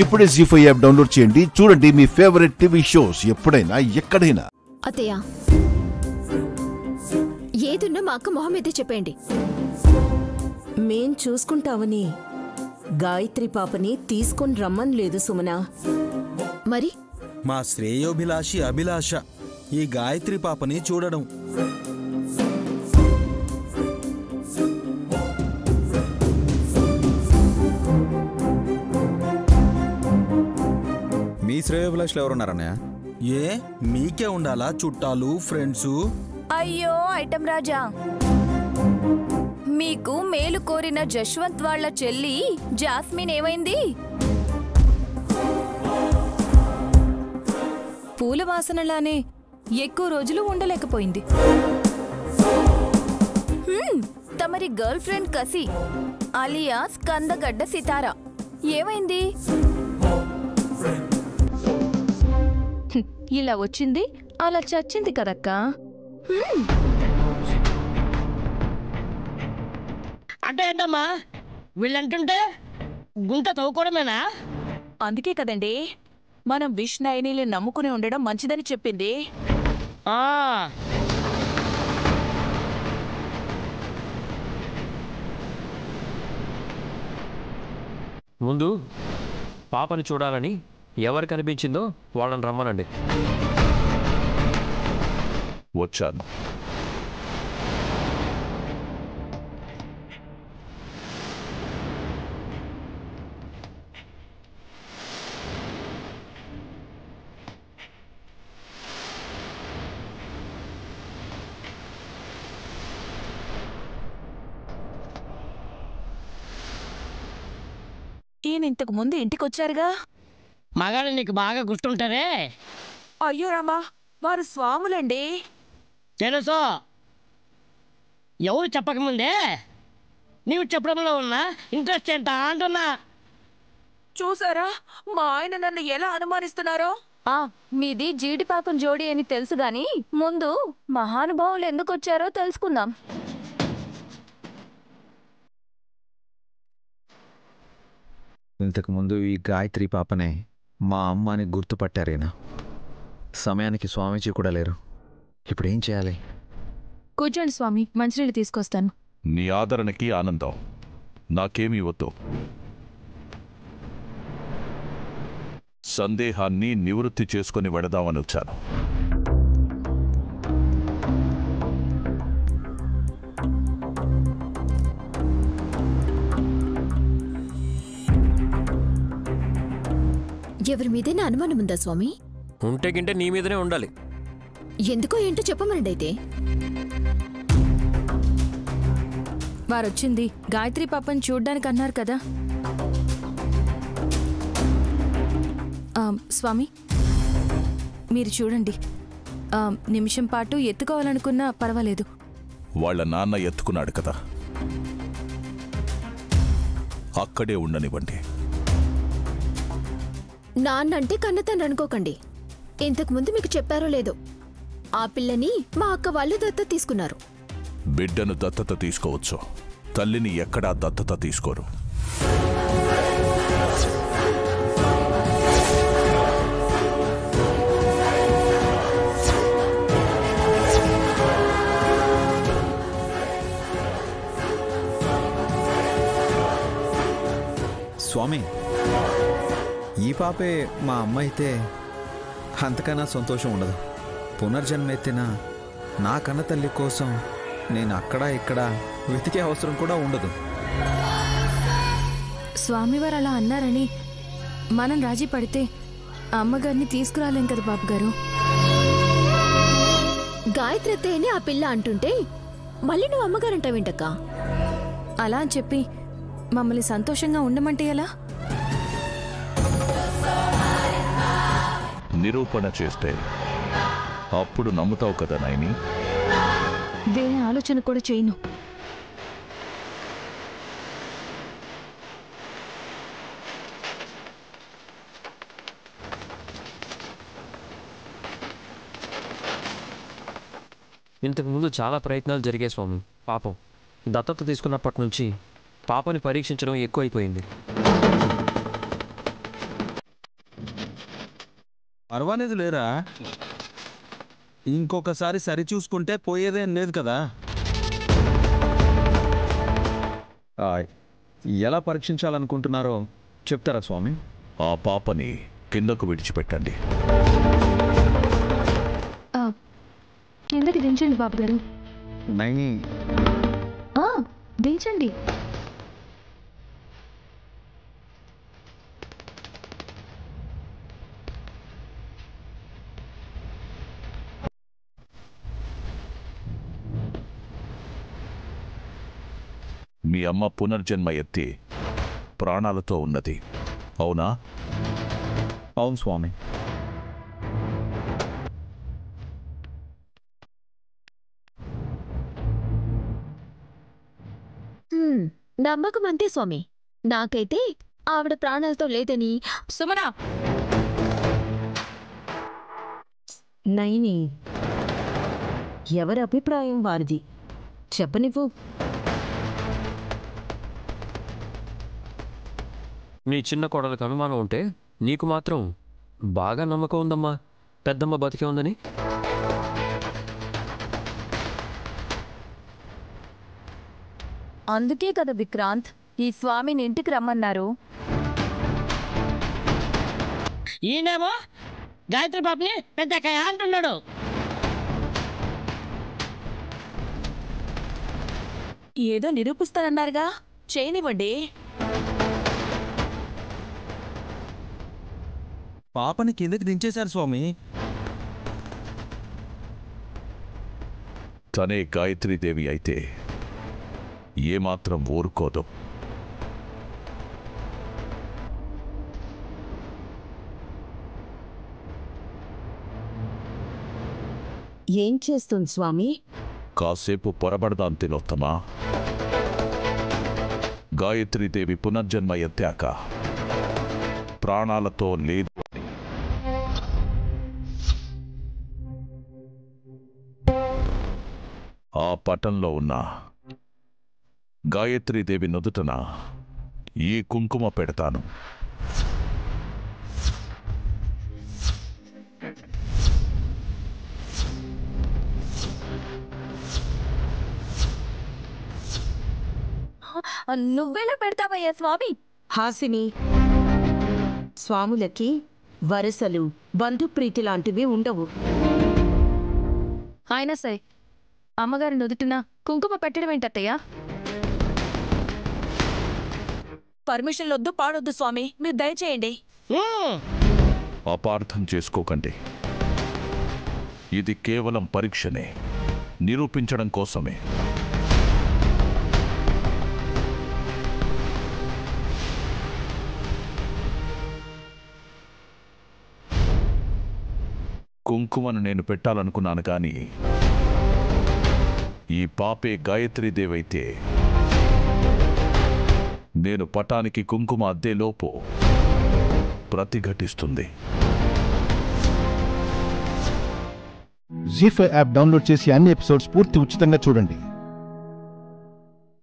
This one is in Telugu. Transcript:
ఇప్పుడే జీ5 యాప్ డౌన్లోడ్ చేయండి. చూడండి మీ ఫేవరెట్ టీవీ షోస్ ఎప్పుడైనా ఎక్కడైనా. అత్తయ్య, ఏదున్నా మా అక్క మొహం మీదే చెప్పండి. మేం చూసుకుంటావని గాయత్రి పాపని తీసుకొని రమ్మని లేదు సుమనా. మరి మా శ్రేయోభిలాషి అభిలాష ఈ గాయత్రి పాపని చూడడం. మీ శ్రేయోభిలాషులు ఎవరున్నారన్నయ్య? ఏ మీకే ఉండాలా చుట్టాలు ఫ్రెండ్స్? అయ్యో ఐటమ్ రాజా, మీకు మేలు కోరిన జశ్వంత్ వాళ్ళ చెల్లి జాస్మిన్ ఏమైంది? పూల వాసనలానే ఎక్కువ రోజులు ఉండలేకపోయింది. తమరి గర్ల్ ఫ్రెండ్ కసి అలియాస్ కందగడ్డ సితారా ఏమైంది? ఇలా వచ్చింది అలా చచ్చింది కదక్కా. అంటే ఏంటమ్మా వీళ్ళంటుంటే గుంట తవ్వుకోవడమేనా? అందుకే కదండి మనం విష్ణాయిని నమ్ముకుని ఉండడం మంచిదని చెప్పింది. ముందు పాపని చూడాలని ఎవరు కనిపించిందో వాళ్ళని రమ్మనండి. వచ్చాను. ఈయన ఇంతకు ముందు ఇంటికొచ్చారుగా. మగాడు నీకు బాగా గుర్తుంటారే. అయ్యో రామా, వారు స్వాములండి. తెలుసు, ఎవరు చెప్పకముందే నీవు చెప్పడంలో ఉన్నా ఇంట్రెస్ట్ ఎంత అంటున్నా. చూసారా మా ఆయన నన్ను ఎలా అనుమానిస్తున్నారో. మీది జీడిపాకం జోడి అని తెలుసు గాని ముందు మహానుభావులు ఎందుకు వచ్చారో తెలుసుకుందాం. ఇంతకుముందు ఈ గాయత్రి పాపనే మా అమ్మ అని గుర్తుపట్టారేనా? సమయానికి స్వామీజీ కూడా లేరు. ఇప్పుడు ఏం చేయాలి? కూర్చోండి స్వామి, మంచినీళ్ళు తీసుకొస్తాను. నీ ఆదరణకి ఆనందం. నాకేమీ వద్దు. సందేహాన్ని నివృత్తి చేసుకుని వెడదామని వచ్చాను. ఎవరి మీదైనా అనుమానం ఉందా స్వామి? ఉంటే గింటే నీ మీదనే ఉండాలి. ఎందుకో ఏంటో చెప్పమనండి. అయితే వారొచ్చింది గాయత్రి పాపని చూడ్డానికి అన్నారు కదా స్వామి. మీరు చూడండి, నిమిషం పాటు ఎత్తుకోవాలనుకున్నా పర్వాలేదు. వాళ్ళ నాన్న ఎత్తుకున్నాడు కదా, అక్కడే ఉండనివ్వండి. నాన్నంటే కన్నతండ్రి అనుకోకండి. ఇంతకుముందు మీకు చెప్పారో లేదో, ఆ పిల్లని మా అక్క వాళ్ళు దత్తత తీసుకున్నారు. బిడ్డను దత్తత తీసుకోవచ్చు, తల్లిని ఎక్కడా దత్తత తీసుకోరు. స్వామి, ఈ పాపే మా అమ్మ అయితే అంతకన్నా సంతోషం ఉండదు. పునర్జన్మెత్తిన నా కన్న తల్లి కోసం నేను అక్కడ ఇక్కడ వెతికే అవసరం కూడా ఉండదు. స్వామివారు అలా అన్నారని మనం రాజీ పడితే అమ్మగారిని తీసుకురాలేం కదా బాబు గారు. గాయత్రి అత్తయ్యని ఆ పిల్ల అంటుంటే మళ్ళీ నువ్వు అమ్మగారంటావేంటక్క? అలా అని చెప్పి మమ్మల్ని సంతోషంగా ఉండమంటే ఎలా? నిరూపణ చేస్తే అప్పుడు నమ్ముతావు కదా నాయని. వేరే ఆలోచన కూడా చేయను. ఇంతకుముందు చాలా ప్రయత్నాలు జరిగాయి స్వామి. పాపం దత్తత తీసుకున్నప్పటి నుంచి పాపని పరీక్షించడం ఎక్కువైపోయింది. పర్వాలేదు లేరా, ఇంకొకసారి సరి చూసుకుంటే పోయేదేం లేదు కదా. ఎలా పరీక్షించాలనుకుంటున్నారో చెప్తారా స్వామి? ఆ పాపని కిందకు విడిచిపెట్టండి. కిందకి దించండి బాబు గారు. నైని దించండి. మీ అమ్మ పునర్జన్మ ఎత్తి ప్రాణాలతో ఉన్నది, అవునా? అవును స్వామి. నమ్మకం అంతే స్వామి. నాకైతే ఆవిడ ప్రాణాలతో లేదని. సుమనా, నైని, ఎవరి అభిప్రాయం వారిది, చెప్పనివ్వు. నీ చిన్న కోడలకు అనుమానం ఉంటే నీకు మాత్రం బాగా నమ్మకం ఉందమ్మా పెద్దమ్మ బతికే ఉందని. అందుకే కదా విక్రాంత్ ఈ స్వామిని ఇంటికి రమ్మన్నారు. ఈయనేమో గాయత్రి పాపని పెద్ద అంటున్నాడు. ఏదో నిరూపిస్తానన్నారుగా, చేయనివ్వండి. పాపని కిందకి దించేశారు స్వామి. తనే గాయత్రీదేవి అయితే ఏమాత్రం ఊరుకోదు. ఏం చేస్తుంది స్వామి? కాసేపు పొరబడదాం తిలోత్తమా. గాయత్రీదేవి పునర్జన్మ ఎత్తాక ప్రాణాలతో లేదు ఆ పటంలో ఉన్న గాయత్రీదేవి నుదుటన ఈ కుంకుమ పెడతాను. నువ్వెలా పెడతావయ్యా స్వామి? హాసిని, స్వాములకి వరసలు, బంధుప్రీతి లాంటివి ఉండవు. అయినా సరే అమ్మగారి నుదుటిన కుంకుమ పెట్టడం ఏంటత్తయ్యా? పర్మిషన్లొద్దు పాడొద్దు స్వామి, మీరు దయచేయండి. అపార్థం చేసుకోకండి. ఇది కేవలం పరీక్షనే, నిరూపించడం కోసమే. కుంకుమను నేను పెట్టాలనుకున్నాను కానీ ఈ పాపే గాయత్రీదేవైతే నేను పటానికి కుంకుమ అద్దేలోపు ప్రతిఘటిస్తుంది. జీ5 యాప్ డౌన్లోడ్ చేసి అన్ని ఎపిసోడ్స్ పూర్తి ఉచితంగా చూడండి.